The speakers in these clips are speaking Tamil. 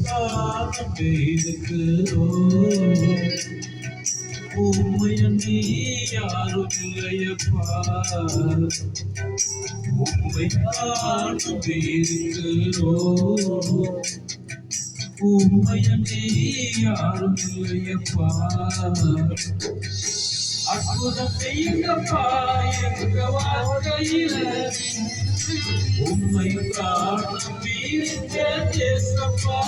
காணவே இருக்கிறோம். உம்மையன்றி யாரும் இல்லையப்பா, உம்மை காணவே இருக்கிறோம். உம்மையன்றி யாரும் இல்லையப்பா, அற்புதம் செய்யுங்கப்பா எங்க வாழ்க்கையில. உம்மை காண தேசப்பா,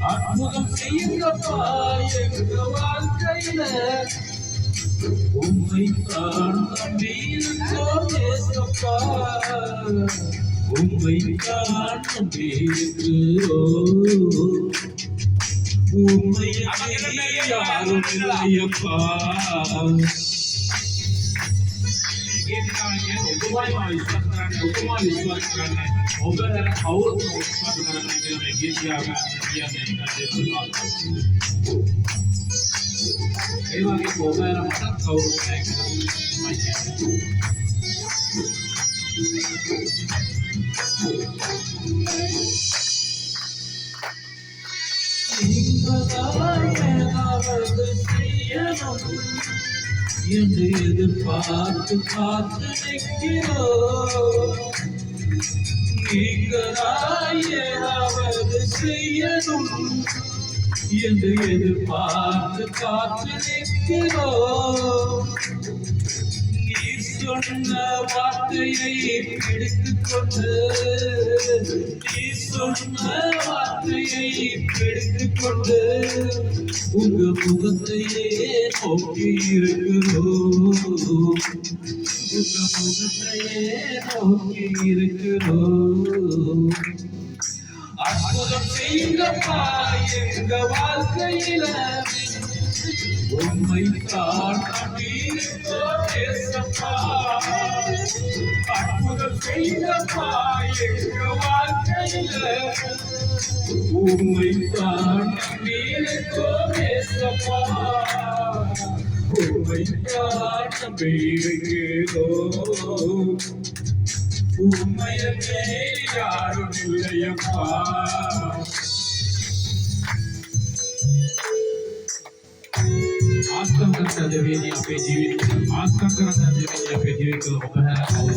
அற்புதம் செய்யுங்கப்பா எங்க வாழ்க்கையில. உம்மை காண தேசப்பா, உம்மை காண உம்மை யாரும் இல்லையப்பா. ඔබමයි විශ්වාස කරන්නේ, ඔබමයි විශ්වාස කරන්නේ. ඔබ කවුරුත් විශ්වාස කරන්නේ කියලා මේ ගීත ගාන කියන්නේ ඒකට පුළුවන්. ඒ වගේ ඔබ මට කවුරුත් නැහැ කියලා මම කියන්නේ. என்று எதிர்பார்த்து பார்த்து நிற்கிறோம். நீங்களாய் ஏதாவது செய்யணும் என்று எதிர்பார்த்து காத்து நிற்கிறோம். நீ சொன்ன வார்த்தையை பிடித்துக் கொண்டு, நீ சொன்ன வார்த்தையை பிடித்துக் கொண்டு உங்க முகத்தையே நோக்கி இருக்கிறோம். உங்க முகத்தையே நோக்கி இருக்கிறோம். அற்புதம் செய்யுங்கப்பா எங்க வாழ்க்கையில. உம்மை காணப்பா, அற்புதம் செய்யுங்கப்பா எங்க வாழ்க்கையில. உம்மை காணப்பா, உம்மை காணப்போம். உம்மையே யாரும் இல்லையப்பா. आस्था करता जवेनी आपे जीवित आस्था करता जवेनी आपे जीवित को होगा है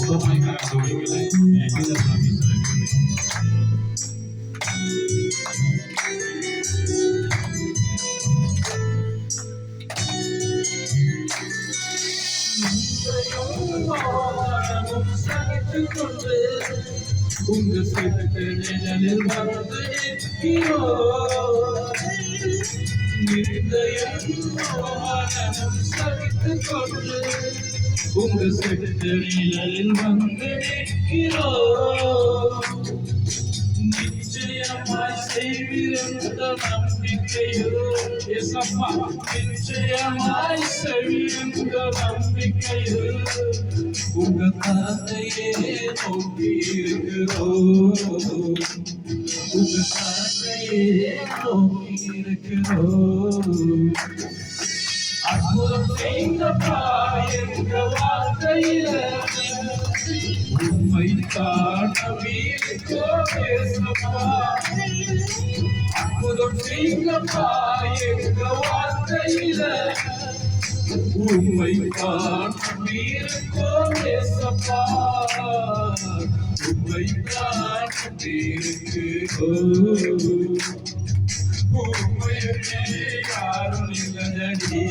वो माय का जोड़ी मिले बिना स्वामी सर उंग सेटे निल வந்து நிற்கிறோம். நிர்தயம் சகித்துக் கொண்டு உங்க செட்டலில் வந்து நிற்கிறோம். நிச்சயமாய் செய்விருந்த நம்பிக்கையோ எசப்பா, நிச்சயமாய் செய்விருந்த நம்பிக்கையோ உங்க கரத்தையே நோக்கி இருக்கிறோம். உங்க கரத்தையே நோக்கி இருக்கிறோம். அற்புதம் செய்யுங்கப்பா எங்க வாழ்க்கையில. உம்மை காணவே இருக்கிறோம். அற்புதம் செய்யுங்கப்பா எங்க வாழ்க்கையில. உம்மை காணவே இருக்கிறோம். உம்மை காணவே இருக்கிறோம். உம்மையே யாரும் இல்லையடி.